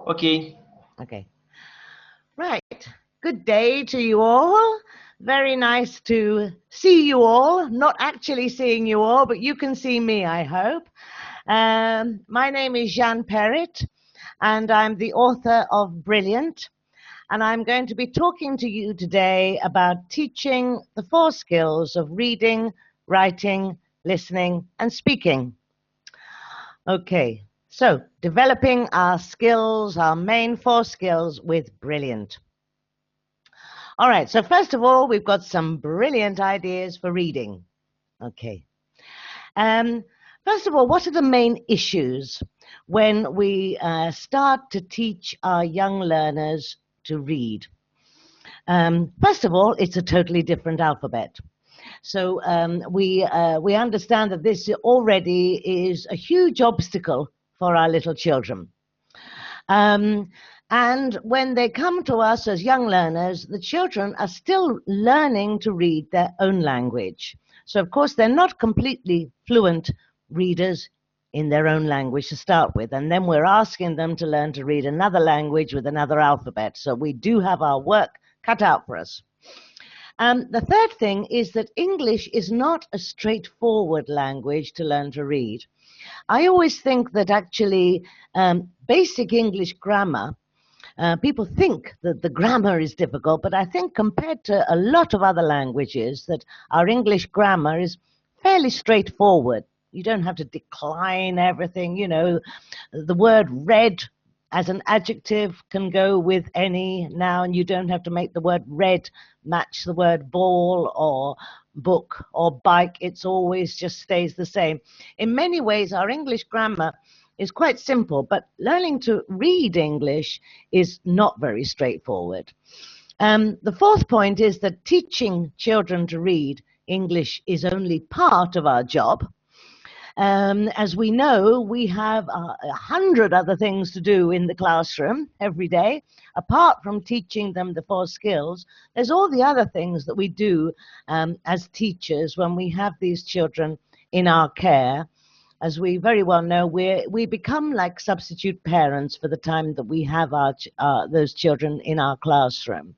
Okay. Okay. Right. Good day to you all. Very nice to see you all. Not actually seeing you all, but you can see me, I hope. My name is Jeanne Perett, and I'm the author of Brilliant. And I'm going to be talking to you today about teaching the 4 skills of reading, writing, listening, and speaking. Okay. So, developing our skills, our main 4 skills with Brilliant. All right, so first of all, we've got some brilliant ideas for reading. Okay. First of all, what are the main issues when we start to teach our young learners to read? First of all, it's a totally different alphabet. So we understand that this already is a huge obstacle for our little children. And when they come to us as young learners, the children are still learning to read their own language. So, of course, they're not completely fluent readers in their own language to start with. And then we're asking them to learn to read another language with another alphabet. So we do have our work cut out for us. The third thing is that English is not a straightforward language to learn to read. I always think that actually basic English grammar, people think that the grammar is difficult, but I think compared to a lot of other languages that our English grammar is fairly straightforward. You don't have to decline everything, you know. The word red as an adjective can go with any noun. You don't have to make the word red match the word ball or book or bike. It's always just stays the same. In many ways, our English grammar is quite simple, but learning to read English is not very straightforward. The fourth point is that teaching children to read English is only part of our job. As we know, we have 100 other things to do in the classroom every day. Apart from teaching them the 4 skills, there's all the other things that we do as teachers when we have these children in our care. As we very well know, we become like substitute parents for the time that we have those children in our classroom.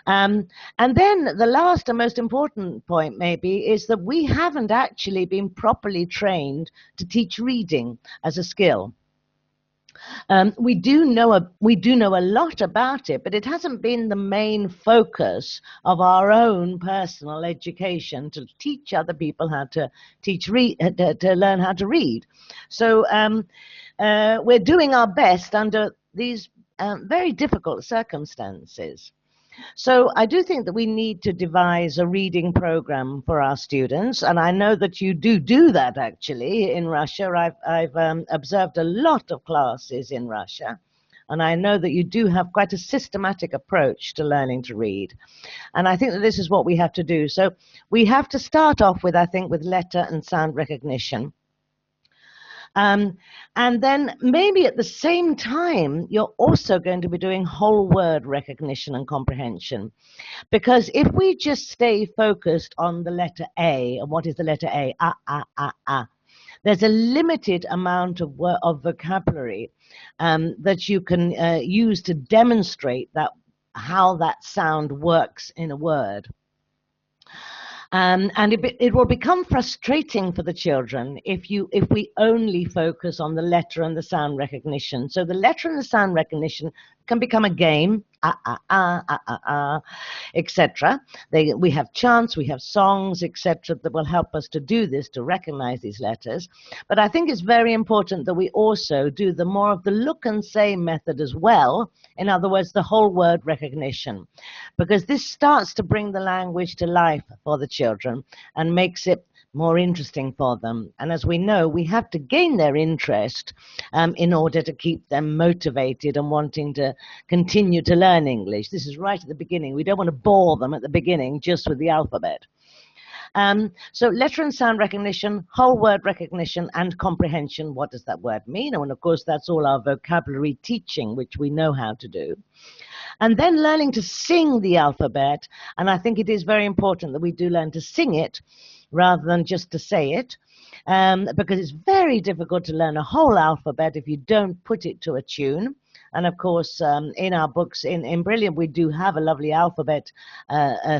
And then the last and most important point maybe is that we haven't actually been properly trained to teach reading as a skill. We do know a lot about it, but it hasn't been the main focus of our own personal education to teach other people how to to learn how to read. So we're doing our best under these very difficult circumstances. So I do think that we need to devise a reading program for our students, and I know that you do that actually in Russia. I've observed a lot of classes in Russia, and I know that you do have quite a systematic approach to learning to read. And I think that this is what we have to do. So we have to start off with, I think, with letter and sound recognition. And then maybe at the same time, you're also going to be doing whole word recognition and comprehension. Because if we just stay focused on the letter A, and what is the letter A? There's a limited amount of vocabulary that you can use to demonstrate how that sound works in a word. And it will become frustrating for the children if we only focus on the letter and the sound recognition. So the letter and the sound recognition can become a game, etc. We have chants, we have songs, etc. that will help us to do this, to recognize these letters. But I think it's very important that we also do the more of the look and say method as well. In other words, the whole word recognition, because this starts to bring the language to life for the children and makes it more interesting for them. And as we know, we have to gain their interest in order to keep them motivated and wanting to continue to learn English. This is right at the beginning. We don't want to bore them at the beginning just with the alphabet. So letter and sound recognition, whole word recognition, and comprehension. What does that word mean? And of course, that's all our vocabulary teaching, which we know how to do. And then learning to sing the alphabet. And I think it is very important that we do learn to sing it rather than just to say it. because it's very difficult to learn a whole alphabet if you don't put it to a tune. And of course, in our books, in Brilliant, we do have a lovely alphabet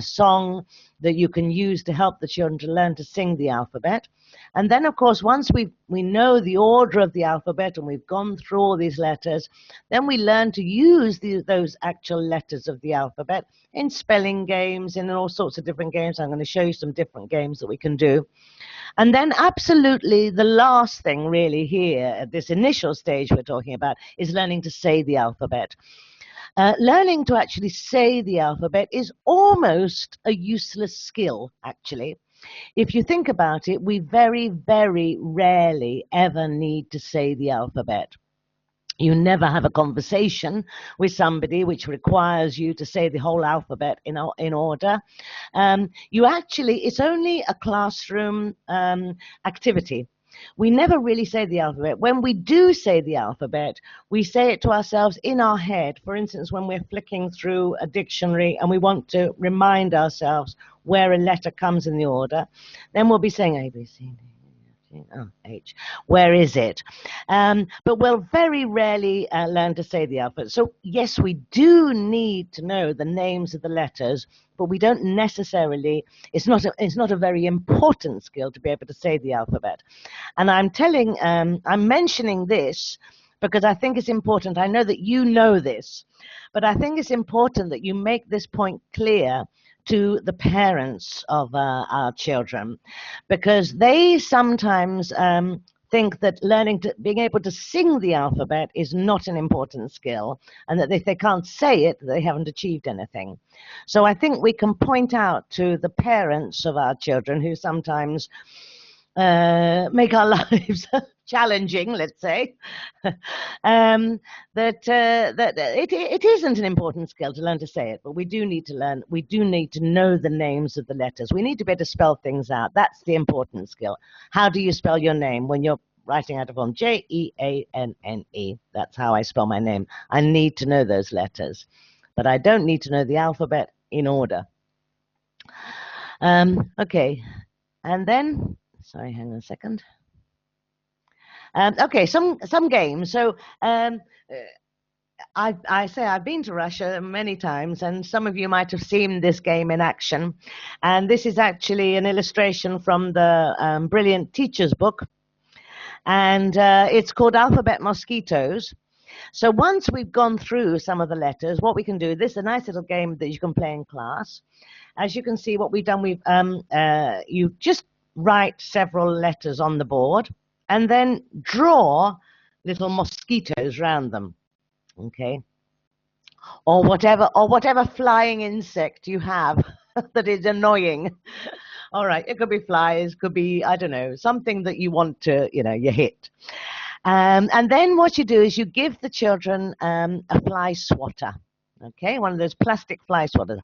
song that you can use to help the children to learn to sing the alphabet. And then, of course, once we know the order of the alphabet and we've gone through all these letters, then we learn to use those actual letters of the alphabet in spelling games, in all sorts of different games. I'm going to show you some different games that we can do. And then absolutely the last thing really here at this initial stage we're talking about is learning to say the alphabet. Learning to actually say the alphabet is almost a useless skill, actually. If you think about it, we very, very rarely ever need to say the alphabet. You never have a conversation with somebody which requires you to say the whole alphabet in order. It's only a classroom activity. We never really say the alphabet. When we do say the alphabet, we say it to ourselves in our head. For instance, when we're flicking through a dictionary and we want to remind ourselves where a letter comes in the order, then we'll be saying A, B, C, D. Oh, H. Where is it? But we'll very rarely learn to say the alphabet. So yes, we do need to know the names of the letters, but we don't necessarily. It's not a very important skill to be able to say the alphabet. And I'm mentioning this because I think it's important. I know that you know this, but I think it's important that you make this point clear to the parents of our children, because they sometimes think that being able to sing the alphabet is not an important skill, and that if they can't say it, they haven't achieved anything. So I think we can point out to the parents of our children who sometimes make our lives challenging, let's say, that it isn't an important skill to learn to say it, but we do need to know the names of the letters. We need to be able to spell things out. That's the important skill. How do you spell your name when you're writing out a form? Jeanne. That's how I spell my name. I need to know those letters, but I don't need to know the alphabet in order. Okay, and then, sorry, hang on a second. Okay, some games. So I've been to Russia many times, and some of you might have seen this game in action. And this is actually an illustration from the Brilliant Teacher's book, and it's called Alphabet Mosquitoes. So once we've gone through some of the letters, what we can do, this is a nice little game that you can play in class. As you can see, what we've done, you just write several letters on the board and then draw little mosquitoes around them, okay? Or whatever flying insect you have that is annoying. All right, it could be flies, could be, I don't know, something that you want to, you hit. And then what you do is you give the children a fly swatter, okay? One of those plastic fly swatters.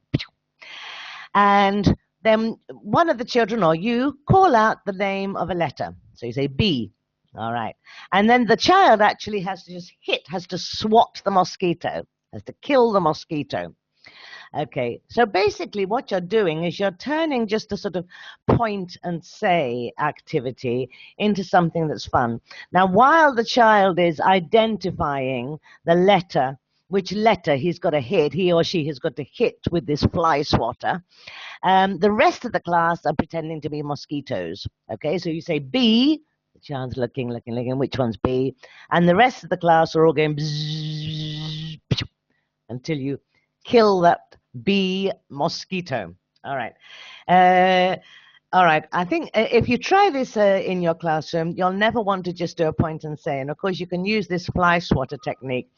And then one of the children or you call out the name of a letter. So you say B. All right. And then the child actually has to swat the mosquito, has to kill the mosquito. Okay. So basically what you're doing is you're turning just a sort of point and say activity into something that's fun. Now, while the child is identifying the letter, which letter he or she has got to hit with this fly swatter, the rest of the class are pretending to be mosquitoes. Okay, so you say B, the child's looking, which one's B? And the rest of the class are all going bzzz, until you kill that B mosquito. All right. All right, I think if you try this in your classroom, you'll never want to just do a point and say. And of course, you can use this fly swatter technique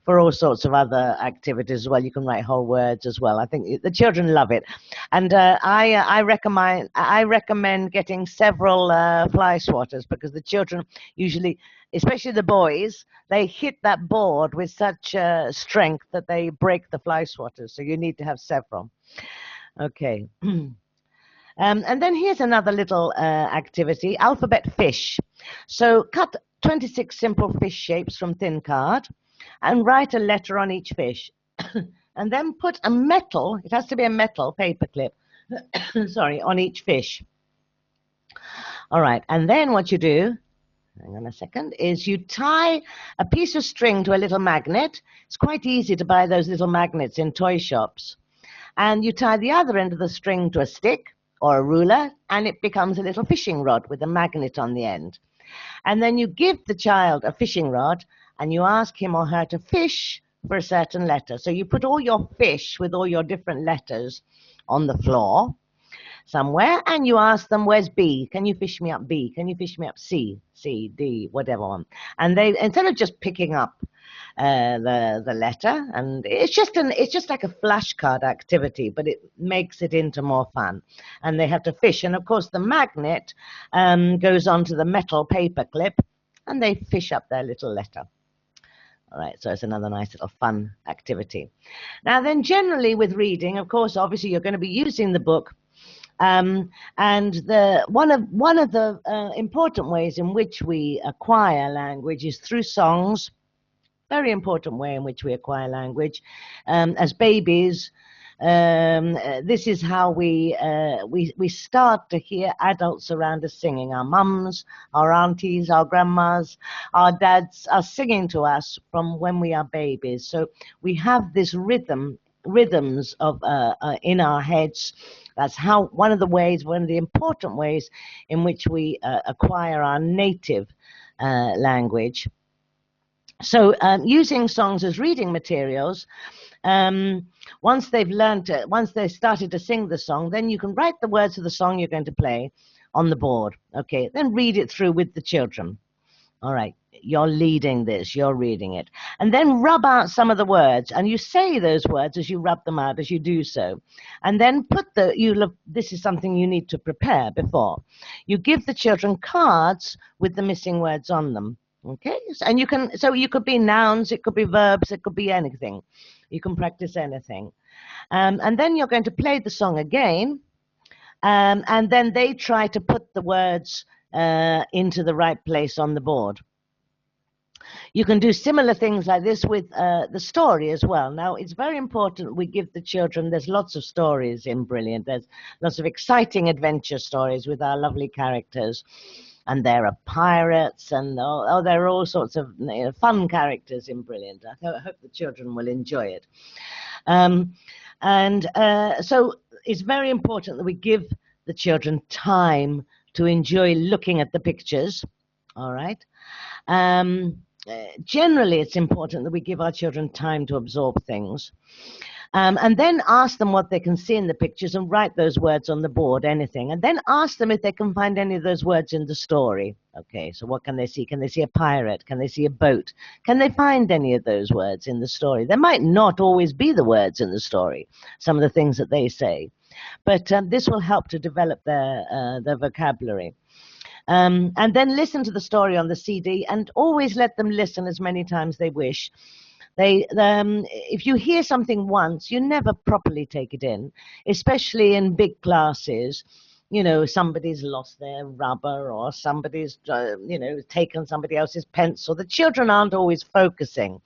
for all sorts of other activities as well. You can write whole words as well. I think the children love it. And I recommend getting several fly swatters, because the children usually, especially the boys, they hit that board with such strength that they break the fly swatters. So you need to have several. Okay. And then here's another little activity, alphabet fish. So cut 26 simple fish shapes from thin card and write a letter on each fish. And then put a metal, it has to be a metal paper clip, sorry, on each fish. All right, and then what you do, hang on a second, is you tie a piece of string to a little magnet. It's quite easy to buy those little magnets in toy shops. And you tie the other end of the string to a stick or a ruler, and it becomes a little fishing rod with a magnet on the end. And then you give the child a fishing rod, and you ask him or her to fish for a certain letter. So you put all your fish with all your different letters on the floor somewhere, and you ask them, where's B? Can you fish me up B? Can you fish me up C, D, whatever one? And they, instead of just picking up the letter, and it's just like a flashcard activity, but it makes it into more fun. And they have to fish, and of course the magnet goes onto the metal paper clip, and they fish up their little letter. All right, so it's another nice little fun activity. Now then, generally with reading, of course, obviously you're going to be using the book. And one of the important ways in which we acquire language is through songs. Very important way in which we acquire language. As babies, this is how we start to hear adults around us singing. Our mums, our aunties, our grandmas, our dads are singing to us from when we are babies. So we have this rhythms of in our heads. That's how one of the important ways in which we acquire our native language. So using songs as reading materials, once they've learned it, once they've started to sing the song, then you can write the words of the song you're going to play on the board. Okay, then read it through with the children. All right, you're leading this, you're reading it. And then rub out some of the words, and you say those words as you rub them out, as you do so. And then this is something you need to prepare before. You give the children cards with the missing words on them. Okay, and you could be nouns, it could be verbs, it could be anything. You can practice anything. And then you're going to play the song again, and then they try to put the words into the right place on the board. You can do similar things like this with the story as well. Now, it's very important we give the children, there's lots of stories in Brilliant. There's lots of exciting adventure stories with our lovely characters. And there are pirates, and there are all sorts of fun characters in Brilliant. I hope the children will enjoy it. So it's very important that we give the children time to enjoy looking at the pictures. All right. Generally, it's important that we give our children time to absorb things. And then ask them what they can see in the pictures and write those words on the board, anything. And then ask them if they can find any of those words in the story. Okay, so what can they see? Can they see a pirate? Can they see a boat? Can they find any of those words in the story? There might not always be the words in the story, some of the things that they say. But this will help to develop their vocabulary. And then listen to the story on the CD, and always let them listen as many times they wish. If you hear something once, you never properly take it in, especially in big classes. You know, somebody's lost their rubber, or somebody's, taken somebody else's pencil. The children aren't always focusing.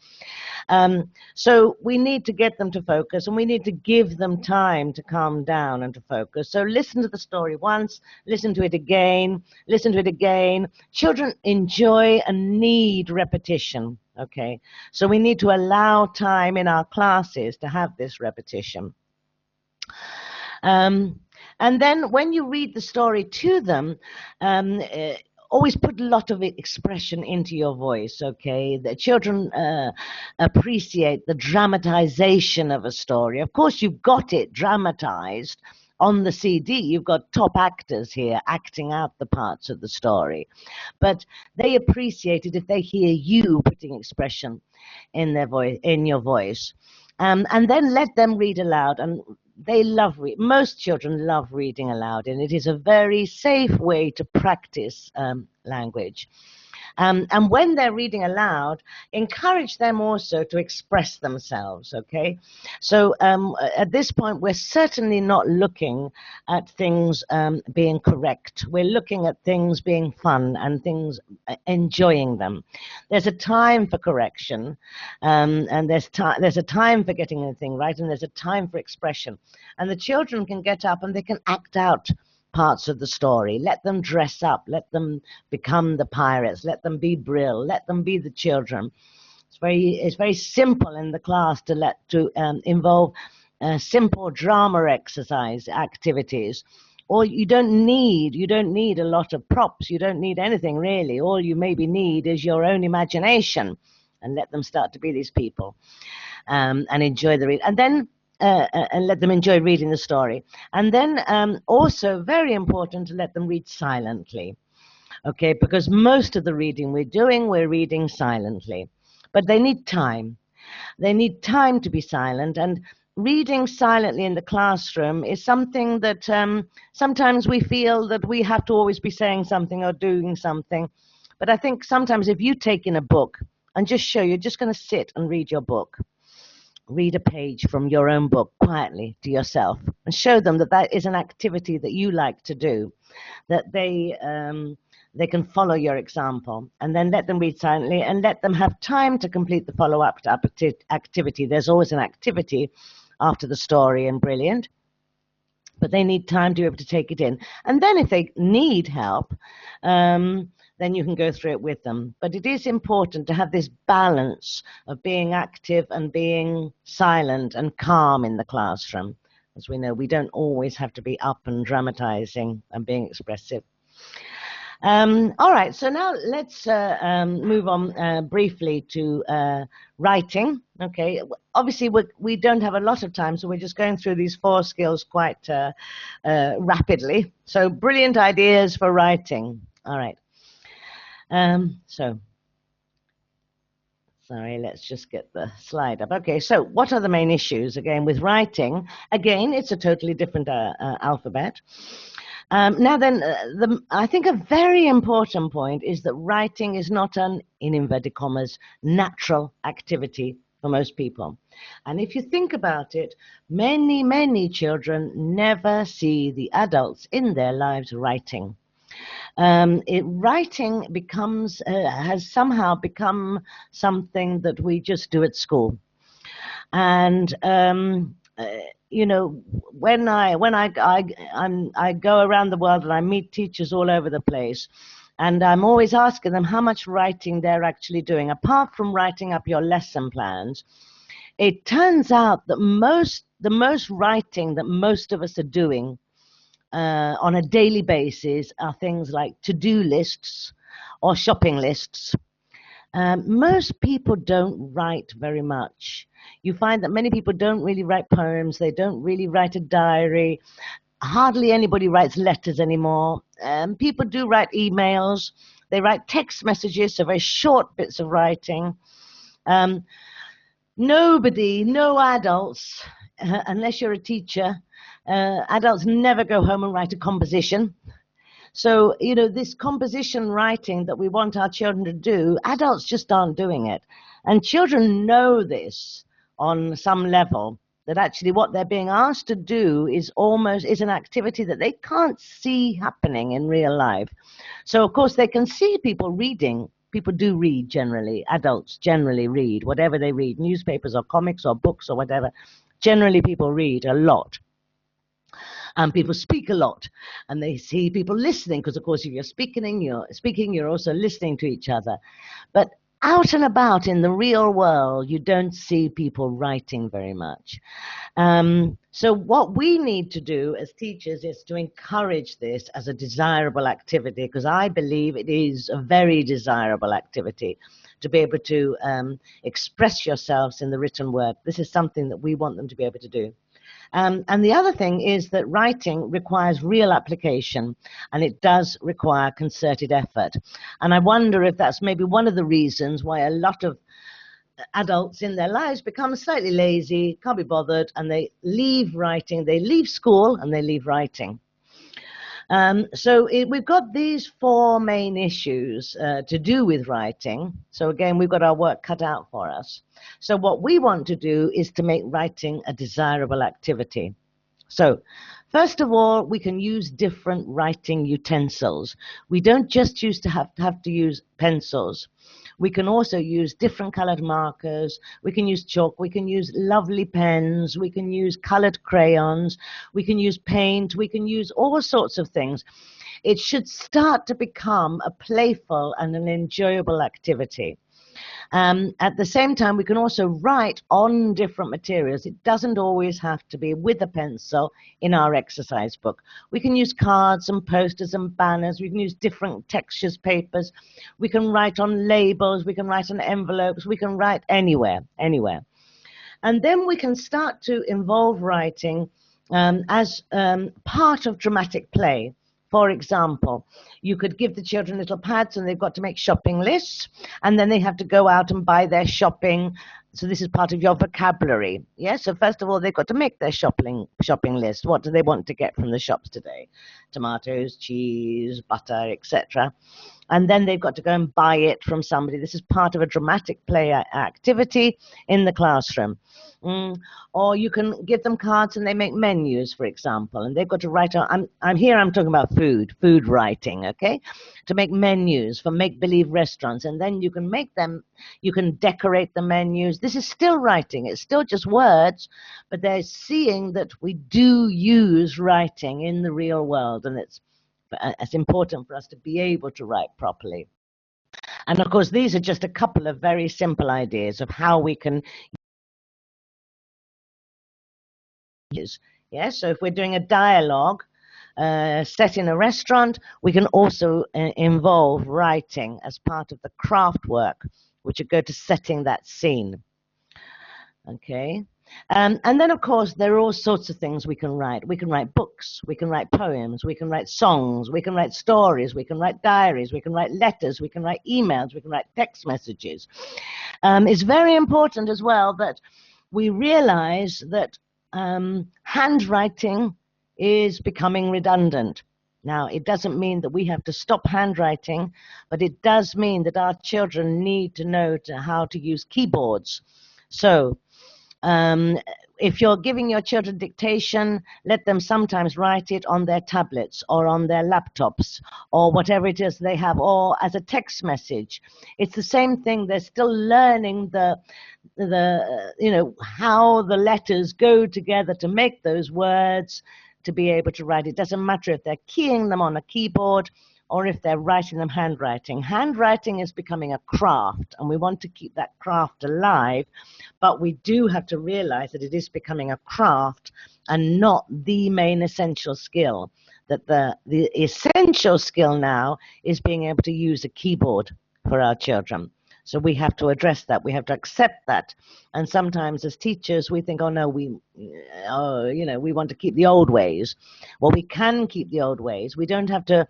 So we need to get them to focus, and we need to give them time to calm down and to focus. So listen to the story once, listen to it again, listen to it again. Children enjoy and need repetition. Okay, so we need to allow time in our classes to have this repetition. And then when you read the story to them, always put a lot of expression into your voice, okay? The children appreciate the dramatization of a story. Of course, you've got it dramatized on the CD. You've got top actors here acting out the parts of the story. But they appreciate it if they hear you putting expression in their voice, in your voice. And then let them read aloud. And they love most children love reading aloud, and it is a very safe way to practice language. And when they're reading aloud, encourage them also to express themselves, okay? So at this point, we're certainly not looking at things being correct. We're looking at things being fun and things enjoying them. There's a time for correction, and there's a time for getting anything right, and there's a time for expression. And the children can get up and they can act out parts of the story. Let them dress up. Let them become the pirates. Let them be Brill. Let them be the children. It's very simple in the class to involve simple drama exercise activities. Or you don't need a lot of props. You don't need anything really. All you maybe need is your own imagination, and let them start to be these people, and enjoy the read. And then and let them enjoy reading the story. And then also very important to let them read silently. Okay, because most of the reading we're reading silently. But they need time. They need time to be silent. And reading silently in the classroom is something that sometimes we feel that we have to always be saying something or doing something. But I think sometimes if you take in a book and you're just going to sit and read your book, read a page from your own book quietly to yourself, and show them that is an activity that you like to do, that they can follow your example, and then let them read silently and let them have time to complete the follow-up activity. There's always an activity after the story and brilliant, but they need time to be able to take it in. And then if they need help, then you can go through it with them. But it is important to have this balance of being active and being silent and calm in the classroom. As we know, we don't always have to be up and dramatizing and being expressive. All right, so now let's move on briefly to writing. Okay, obviously we don't have a lot of time, so we're just going through these 4 skills quite rapidly. So brilliant ideas for writing. All right. So, sorry, let's just get the slide up. Okay, so what are the main issues, again, with writing? Again, it's a totally different alphabet. Now then, I think a very important point is that writing is not an, in inverted commas, natural activity for most people. And if you think about it, many, many children never see the adults in their lives writing. Writing has somehow become something that we just do at school. And you know, when I go around the world and I meet teachers all over the place, and I'm always asking them how much writing they're actually doing. Apart from writing up your lesson plans, it turns out that the most writing that most of us are doing on a daily basis are things like to-do lists or shopping lists. Most people don't write very much. You find that many people don't really write poems. They don't really write a diary. Hardly anybody writes letters anymore. People do write emails. They write text messages, so very short bits of writing. No adults, unless you're a teacher, adults never go home and write a composition. So, you know, this composition writing that we want our children to do, adults just aren't doing it. And children know this on some level, that actually what they're being asked to do is an activity that they can't see happening in real life. So, of course, they can see people reading. People do read generally. Adults generally read, whatever they read, newspapers or comics or books or whatever. Generally, people read a lot. And people speak a lot, and they see people listening, because, of course, if you're speaking, you're also listening to each other. But out and about in the real world, you don't see people writing very much. So what we need to do as teachers is to encourage this as a desirable activity, because I believe it is a very desirable activity to be able to express yourselves in the written word. This is something that we want them to be able to do. And the other thing is that writing requires real application, and it does require concerted effort. And I wonder if that's maybe one of the reasons why a lot of adults in their lives become slightly lazy, can't be bothered, and they leave writing. They leave school and they leave writing. We've got these 4 main issues to do with writing. So again, we've got our work cut out for us. So what we want to do is to make writing a desirable activity. So first of all, we can use different writing utensils. We don't just have to use pencils. We can also use different colored markers. We can use chalk. We can use lovely pens. We can use colored crayons. We can use paint. We can use all sorts of things. It should start to become a playful and an enjoyable activity. At the same time, we can also write on different materials. It doesn't always have to be with a pencil in our exercise book. We can use cards and posters and banners. We can use different textures, papers. We can write on labels. We can write on envelopes. We can write anywhere. And then we can start to involve writing as part of dramatic play. For example, you could give the children little pads and they've got to make shopping lists, and then they have to go out and buy their shopping. So this is part of your vocabulary. Yes, so first of all, they've got to make their shopping list. What do they want to get from the shops today? Tomatoes, cheese, butter, etc. And then they've got to go and buy it from somebody. This is part of a dramatic play activity in the classroom. Or you can give them cards and they make menus, for example, and they've got to write. I'm talking about food writing, okay? To make menus for make-believe restaurants, and then you can make them. You can decorate the menus. This is still writing. It's still just words, but they're seeing that we do use writing in the real world, and it's important for us to be able to write properly. And of course, these are just a couple of very simple ideas of how we can use. Yes, so if we're doing a dialogue set in a restaurant, we can also involve writing as part of the craft work, which would go to setting that scene. Okay. And then, of course, there are all sorts of things we can write. We can write books, we can write poems, we can write songs, we can write stories, we can write diaries, we can write letters, we can write emails, we can write text messages. It's very important as well that we realize that handwriting is becoming redundant. Now, it doesn't mean that we have to stop handwriting, but it does mean that our children need to know how to use keyboards. So, if you're giving your children dictation, let them sometimes write it on their tablets or on their laptops or whatever it is they have, or as a text message. It's the same thing. They're still learning how the letters go together to make those words to be able to write. It doesn't matter if they're keying them on a keyboard or if they're writing them handwriting. Handwriting is becoming a craft, and we want to keep that craft alive, but we do have to realize that it is becoming a craft and not the main essential skill. That the essential skill now is being able to use a keyboard for our children. So we have to address that. We have to accept that. And sometimes as teachers, we think, oh, no, we want to keep the old ways. Well, we can keep the old ways. We don't have to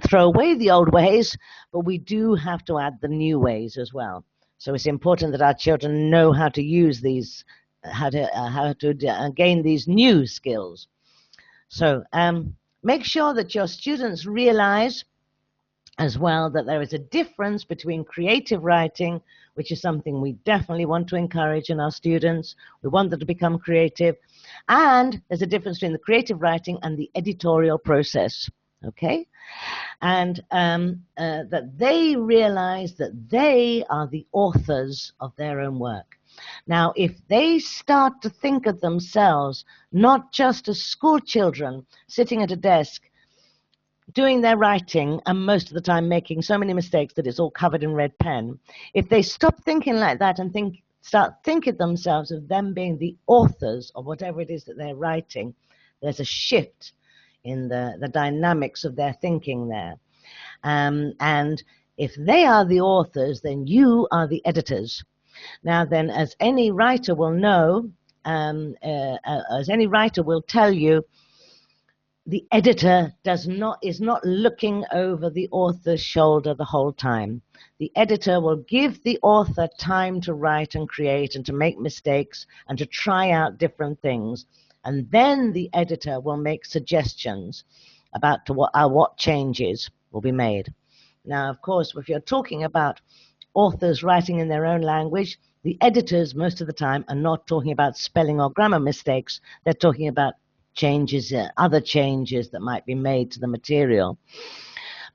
throw away the old ways, but we do have to add the new ways as well. So it's important that our children know how to use these, how to gain these new skills. So make sure that your students realize as well that there is a difference between creative writing, which is something we definitely want to encourage in our students. We want them to become creative. And there's a difference between the creative writing and the editorial process, okay? And that they realize that they are the authors of their own work. Now, if they start to think of themselves not just as school children sitting at a desk doing their writing and most of the time making so many mistakes that it's all covered in red pen, if they stop thinking like that and start thinking themselves of them being the authors of whatever it is that they're writing, there's a shift in the dynamics of their thinking there. And if they are the authors, then you are the editors. Now then, as any writer will know, as any writer will tell you, the editor is not looking over the author's shoulder the whole time. The editor will give the author time to write and create and to make mistakes and to try out different things. And then the editor will make suggestions about what changes will be made. Now, of course, if you're talking about authors writing in their own language, the editors most of the time are not talking about spelling or grammar mistakes. They're talking about changes, other changes that might be made to the material.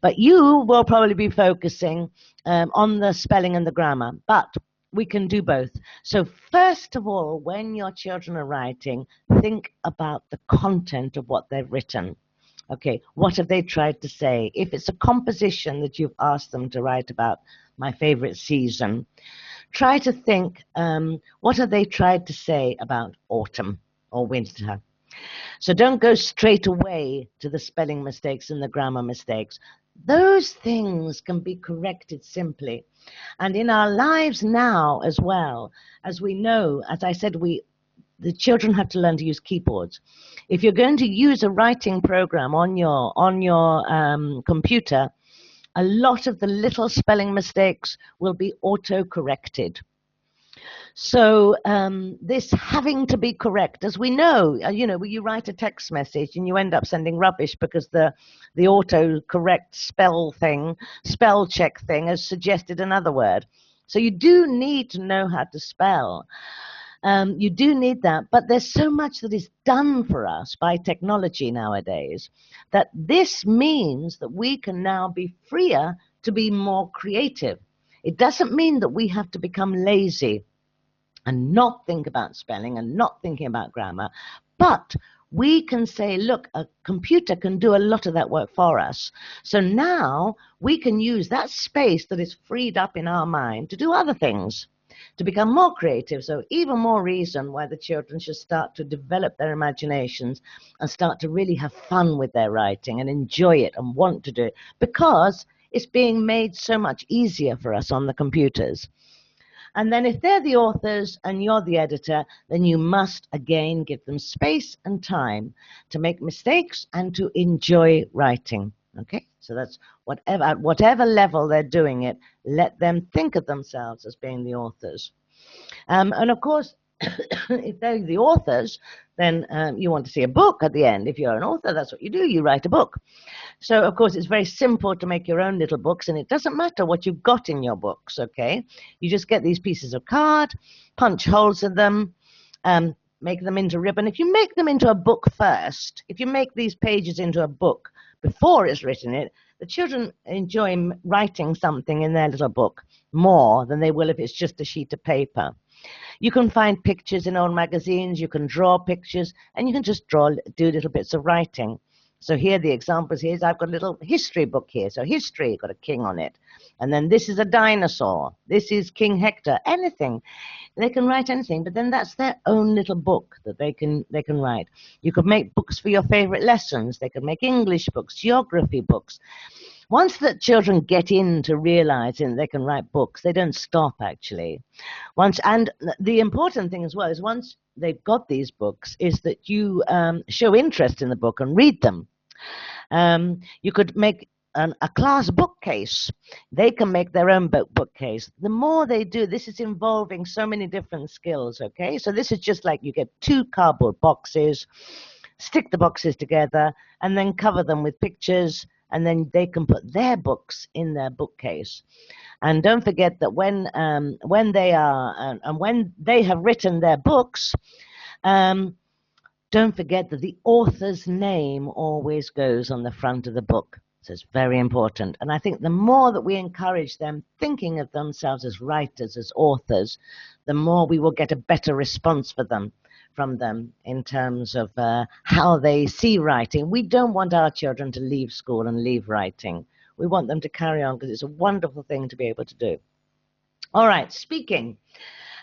But you will probably be focusing on the spelling and the grammar, but we can do both. So first of all, when your children are writing, think about the content of what they've written. Okay, what have they tried to say? If it's a composition that you've asked them to write about, my favorite season, try to think, what have they tried to say about autumn or winter? So don't go straight away to the spelling mistakes and the grammar mistakes. Those things can be corrected simply. And in our lives now as well, as we know, as I said, the children have to learn to use keyboards. If you're going to use a writing program on your computer, a lot of the little spelling mistakes will be auto-corrected. So this having to be correct, as we know, you write a text message and you end up sending rubbish because the auto-correct spell check thing has suggested another word. So you do need to know how to spell. You do need that, but there's so much that is done for us by technology nowadays that this means that we can now be freer to be more creative. It doesn't mean that we have to become lazy and not think about spelling and not thinking about grammar, but we can say, look, a computer can do a lot of that work for us. So now we can use that space that is freed up in our mind to do other things, to become more creative. So even more reason why the children should start to develop their imaginations and start to really have fun with their writing and enjoy it and want to do it, because it's being made so much easier for us on the computers. And then if they're the authors and you're the editor, then you must again give them space and time to make mistakes and to enjoy writing. Okay, so that's at whatever level they're doing it, let them think of themselves as being the authors. And of course, if they're the authors, then you want to see a book at the end. If you're an author, that's what you do, you write a book. So, of course, it's very simple to make your own little books, and it doesn't matter what you've got in your books, okay? You just get these pieces of card, punch holes in them, make them into ribbon. If you make them into a book first, if you make these pages into a book before it's written it, the children enjoy writing something in their little book more than they will if it's just a sheet of paper. You can find pictures in old magazines, you can draw pictures, and you can just do little bits of writing. So here the examples here is I've got a little history book here. So history, got a king on it. And then this is a dinosaur. This is King Hector. Anything. They can write anything, but then that's their own little book that they can write. You could make books for your favorite lessons. They could make English books, geography books. Once the children get into realizing they can write books, they don't stop actually. And the important thing as well is once they've got these books is that you show interest in the book and read them. You could make a class bookcase. They can make their own bookcase. The more they do, this is involving so many different skills, okay? So this is just like you get 2 cardboard boxes, stick the boxes together, and then cover them with pictures, and then they can put their books in their bookcase. And don't forget that when they have written their books, don't forget that the author's name always goes on the front of the book. So it's very important. And I think the more that we encourage them thinking of themselves as writers, as authors, the more we will get a better response from them in terms of how they see writing. We don't want our children to leave school and leave writing. We want them to carry on because it's a wonderful thing to be able to do. All right, speaking.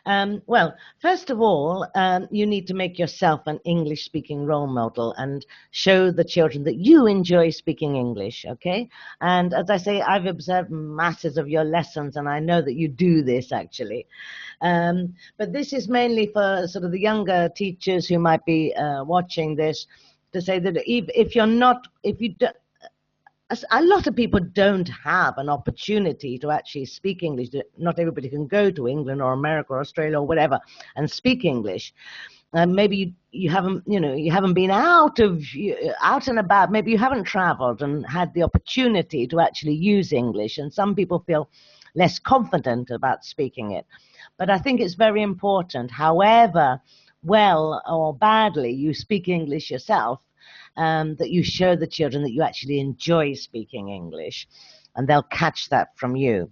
Well, first of all, you need to make yourself an English-speaking role model and show the children that you enjoy speaking English, okay? And as I say, I've observed masses of your lessons, and I know that you do this, actually. But this is mainly for sort of the younger teachers who might be watching this, to say that a lot of people don't have an opportunity to actually speak English. Not everybody can go to England or America or Australia or whatever and speak English. Maybe you haven't been out and about. Maybe you haven't traveled and had the opportunity to actually use English. And some people feel less confident about speaking it. But I think it's very important, however well or badly you speak English yourself, that you show the children that you actually enjoy speaking English, and they'll catch that from you.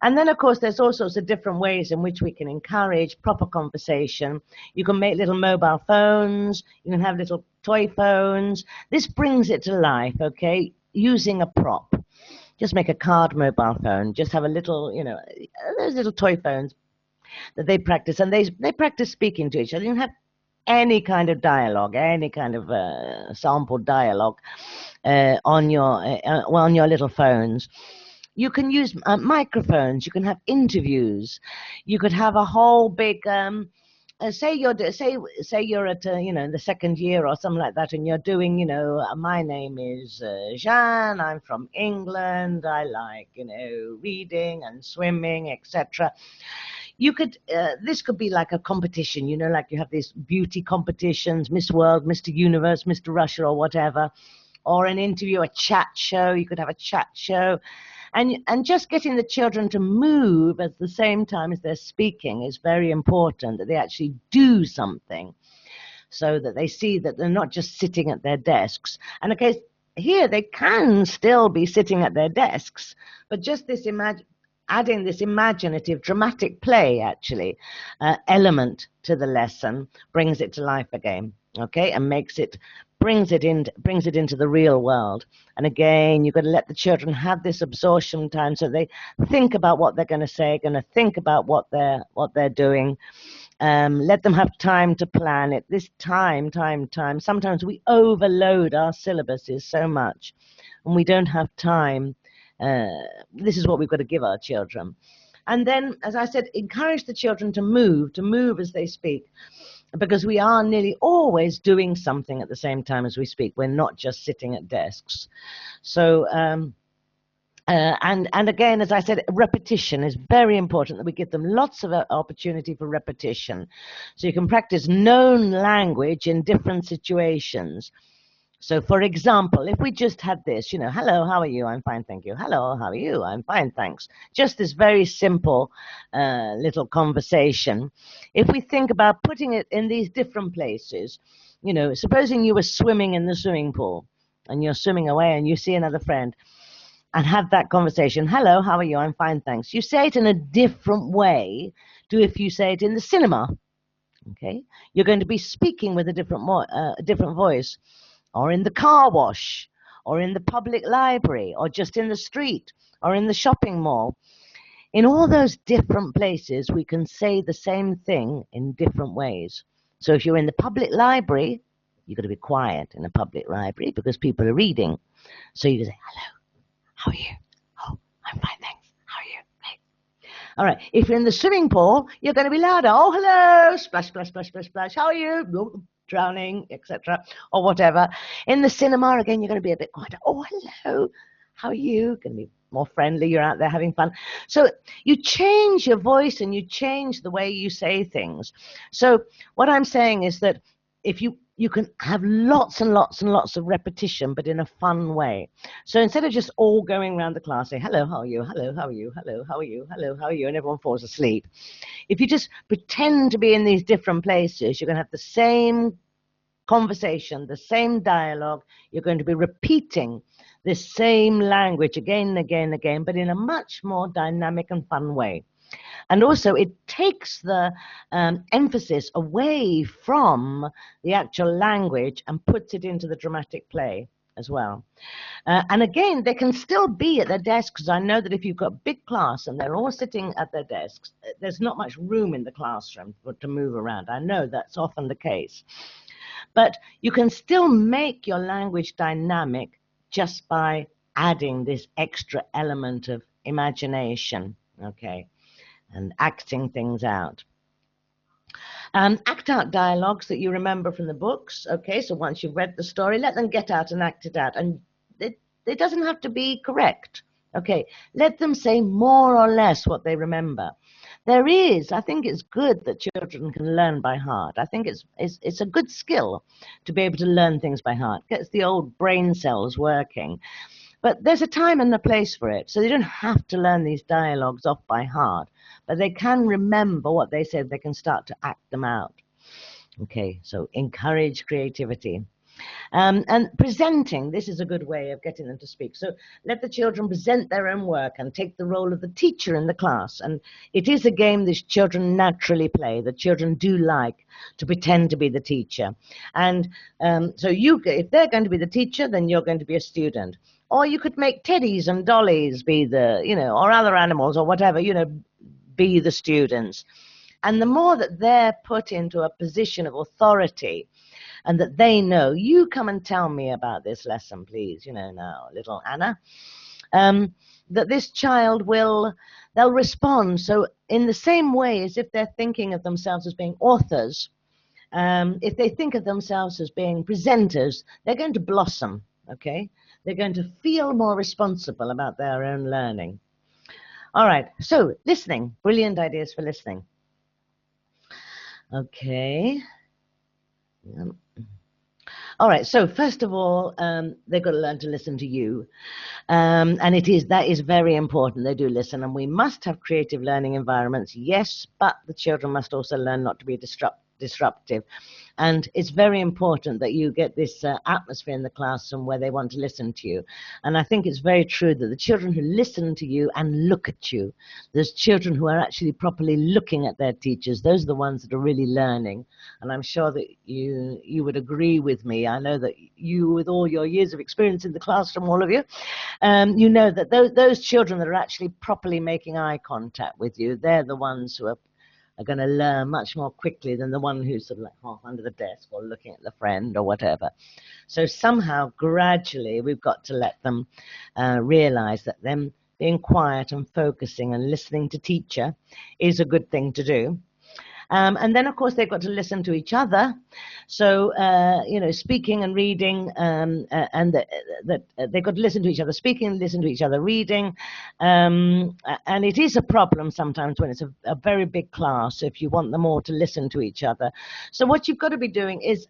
And then, of course, there's all sorts of different ways in which we can encourage proper conversation. You can make little mobile phones. You can have little toy phones. This brings it to life, okay, using a prop. Just make a card mobile phone. Just have a little, you know, those little toy phones that they practice. And they practice speaking to each other. You can have any kind of dialogue, any kind of sample dialogue on your little phones. You can use microphones. You can have interviews. You could have a whole big say you're at you know, in the second year or something like that, and you're doing, you know, my name is Jeanne. I'm from England. I like, you know, reading and swimming, etc. You could this could be like a competition, you know, like you have these beauty competitions, Miss World, Mr. Universe, Mr. Russia, or whatever, or an interview, a chat show. You could have a chat show. And just getting the children to move at the same time as they're speaking is very important, that they actually do something so that they see that they're not just sitting at their desks. And okay, here they can still be sitting at their desks, but just this adding this imaginative, dramatic play, actually, element to the lesson brings it to life again, okay, and brings it into the real world. And again, you've got to let the children have this absorption time, so they think about what they're going to say, going to think about what they're doing. Let them have time to plan it. This time. Sometimes we overload our syllabuses so much, and we don't have time. This is what we've got to give our children. And then, as I said, encourage the children to move as they speak, because we are nearly always doing something at the same time as we speak. We're not just sitting at desks. So, and again, as I said, repetition is very important, that we give them lots of opportunity for repetition. So you can practice known language in different situations. So, for example, if we just had this, you know, hello, how are you? I'm fine, thank you. Hello, how are you? I'm fine, thanks. Just this very simple little conversation. If we think about putting it in these different places, you know, supposing you were swimming in the swimming pool and you're swimming away and you see another friend and have that conversation. Hello, how are you? I'm fine, thanks. You say it in a different way to if you say it in the cinema. Okay, you're going to be speaking with a different voice. Or in the car wash, or in the public library, or just in the street, or in the shopping mall. In all those different places, we can say the same thing in different ways. So if you're in the public library, you've got to be quiet in a public library because people are reading. So you can say, hello, how are you? Oh, I'm fine, thanks. How are you? Hey. All right. If you're in the swimming pool, you're going to be louder. Oh, hello, splash, splash, splash, splash, splash. How are you? Drowning, etc., or whatever. In the cinema, again, you're going to be a bit quieter. Oh, hello, how are you? Going to be more friendly. You're out there having fun. So you change your voice and you change the way you say things. So what I'm saying is that if you can have lots and lots and lots of repetition, but in a fun way. So instead of just all going around the class saying, hello, how are you? Hello, how are you? Hello, how are you? Hello, how are you? And everyone falls asleep. If you just pretend to be in these different places, you're going to have the same conversation, the same dialogue. You're going to be repeating this same language again and again and again, but in a much more dynamic and fun way. And also it takes the emphasis away from the actual language and puts it into the dramatic play as well. And again, they can still be at their desks, because I know that if you've got a big class and they're all sitting at their desks, there's not much room in the classroom to move around. I know that's often the case. But you can still make your language dynamic just by adding this extra element of imagination, okay, and acting things out. Act out dialogues that you remember from the books. Okay, so once you've read the story, let them get out and act it out. And it doesn't have to be correct. Okay, let them say more or less what they remember. I think it's good that children can learn by heart. I think it's a good skill to be able to learn things by heart. Gets the old brain cells working. But there's a time and a place for it. So they don't have to learn these dialogues off by heart, but they can remember what they said. They can start to act them out. Okay, so encourage creativity. And presenting, this is a good way of getting them to speak. So let the children present their own work and take the role of the teacher in the class. And it is a game that children naturally play, that children do like to pretend to be the teacher. And so if they're going to be the teacher, then you're going to be a student. Or you could make teddies and dollies be the, or other animals or whatever, be the students. And the more that they're put into a position of authority, and that they know, you come and tell me about this lesson, please, now, little Anna, that this child they'll respond. So in the same way as if they're thinking of themselves as being authors, if they think of themselves as being presenters, they're going to blossom, okay? They're going to feel more responsible about their own learning. All right, so listening, brilliant ideas for listening. Okay. All right, so first of all, they've got to learn to listen to you. And that is very important. They do listen, and we must have creative learning environments, yes, but the children must also learn not to be disruptive. And it's very important that you get this atmosphere in the classroom where they want to listen to you. And I think it's very true that the children who listen to you and look at you, there's children who are actually properly looking at their teachers. Those are the ones that are really learning. And I'm sure that you would agree with me. I know that you, with all your years of experience in the classroom, all of you, you know that those children that are actually properly making eye contact with you, they're the ones who are going to learn much more quickly than the one who's sort of like half under the desk or looking at the friend or whatever. So somehow, gradually, we've got to let them realize that them being quiet and focusing and listening to teacher is a good thing to do. And then, of course, they've got to listen to each other. So, speaking and reading, and that they've got to listen to each other speaking, listen to each other reading. And it is a problem sometimes when it's a very big class, if you want them all to listen to each other. So what you've got to be doing is,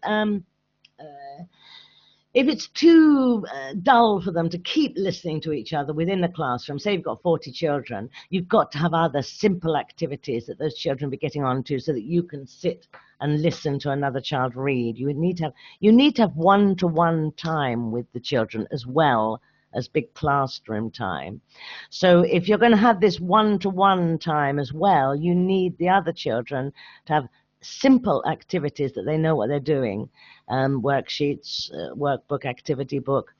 if it's too dull for them to keep listening to each other within the classroom, say you've got 40 children, you've got to have other simple activities that those children be getting onto so that you can sit and listen to another child read. You need to have one-to-one time with the children as well as big classroom time. So if you're going to have this one-to-one time as well, you need the other children to have simple activities that they know what they're doing, worksheets, workbook, activity book,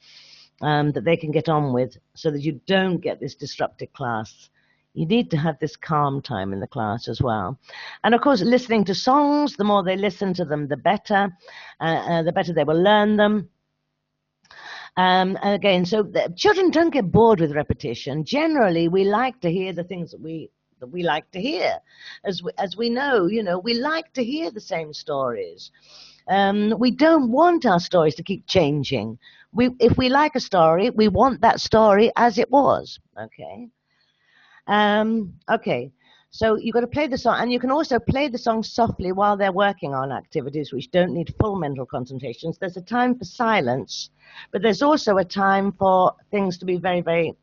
that they can get on with so that you don't get this disrupted class. You need to have this calm time in the class as well. And of course, listening to songs, the more they listen to them, the better they will learn them. And again, so the children don't get bored with repetition. Generally, we like to hear the things that we like to hear. As we know, we like to hear the same stories. We don't want our stories to keep changing. If we like a story, we want that story as it was. Okay. Okay. So you've got to play the song, and you can also play the song softly while they're working on activities which don't need full mental concentrations. There's a time for silence, but there's also a time for things to be very, very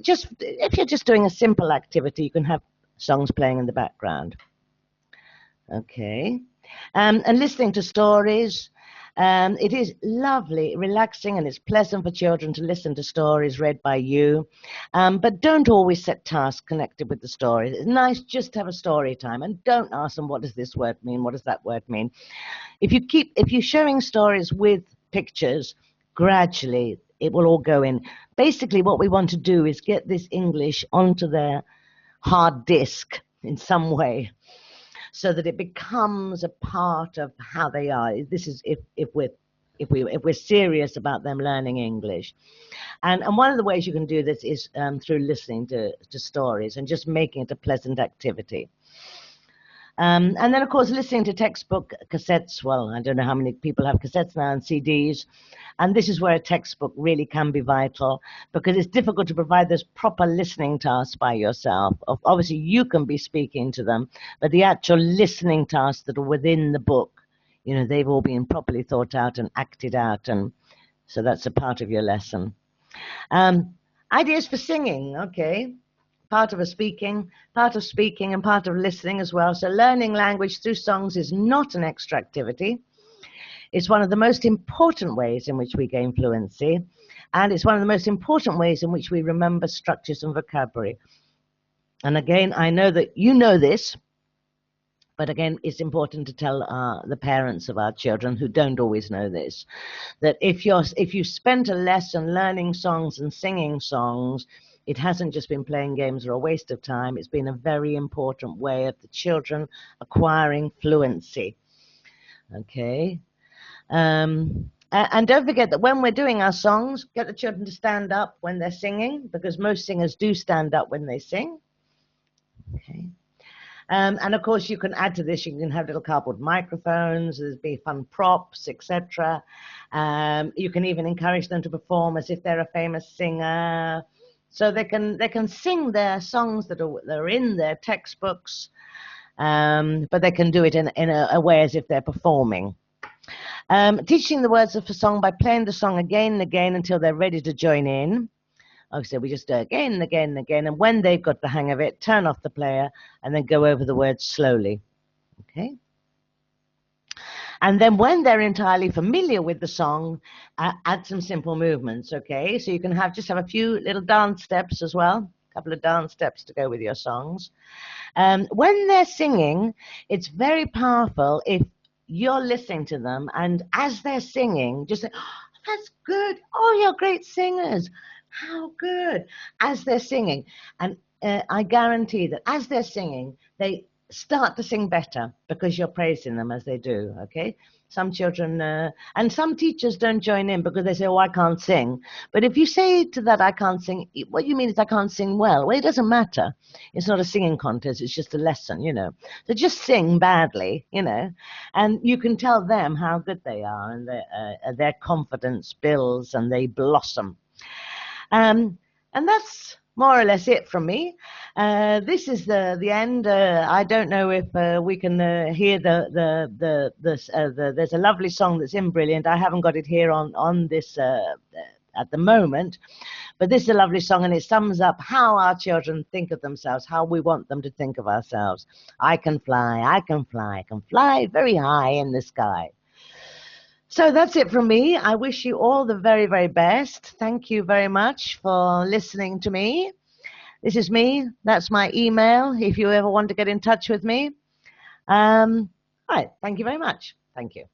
just if you're just doing a simple activity, you can have songs playing in the background. Okay. And listening to stories. It is lovely, relaxing, and it's pleasant for children to listen to stories read by you. But don't always set tasks connected with the story. It's nice just to have a story time, and don't ask them, what does this word mean? What does that word mean? If you're showing stories with pictures, gradually it will all go in. Basically, what we want to do is get this English onto their hard disk in some way, so that it becomes a part of how they are. This is if we're serious about them learning English. And one of the ways you can do this is through listening to stories and just making it a pleasant activity. And then, of course, listening to textbook cassettes. Well, I don't know how many people have cassettes now and CDs. And this is where a textbook really can be vital, because it's difficult to provide those proper listening tasks by yourself. Obviously, you can be speaking to them, but the actual listening tasks that are within the book, they've all been properly thought out and acted out. And so that's a part of your lesson. Ideas for singing, okay. Part of speaking and part of listening as well. So learning language through songs is not an extra activity. It's one of the most important ways in which we gain fluency, and it's one of the most important ways in which we remember structures and vocabulary. And again, I know that you know this, but again, it's important to tell the parents of our children who don't always know this, that if you spent a lesson learning songs and singing songs, it hasn't just been playing games or a waste of time. It's been a very important way of the children acquiring fluency. Okay. And don't forget that when we're doing our songs, get the children to stand up when they're singing, because most singers do stand up when they sing. Okay. And of course, you can add to this, you can have little cardboard microphones, there's be fun props, etc. You can even encourage them to perform as if they're a famous singer. So they can sing their songs that are in their textbooks, but they can do it in a way as if they're performing. Teaching the words of a song by playing the song again and again until they're ready to join in. Like I said, we just do it again and again and again, and when they've got the hang of it, turn off the player and then go over the words slowly. Okay? And then when they're entirely familiar with the song, add some simple movements, okay? So you can just have a few little dance steps as well, a couple of dance steps to go with your songs. When they're singing, it's very powerful if you're listening to them, and as they're singing, just say, oh, that's good. Oh, you're great singers. How good. As they're singing. And I guarantee that as they're singing, they start to sing better because you're praising them as they do, okay? Some children, and some teachers don't join in because they say, oh, I can't sing. But if you say to that, I can't sing, what you mean is I can't sing well. Well, it doesn't matter. It's not a singing contest. It's just a lesson, you know. So just sing badly, you know, and you can tell them how good they are, and their confidence builds and they blossom. And that's more or less it from me. This is the end. I don't know if we can hear there's a lovely song that's in Brilliant. I haven't got it here on this at the moment, but this is a lovely song, and it sums up how our children think of themselves, how we want them to think of ourselves. I can fly, I can fly, I can fly very high in the sky. So that's it from me. I wish you all the very, very best. Thank you very much for listening to me. This is me. That's my email if you ever want to get in touch with me. All right. Thank you very much. Thank you.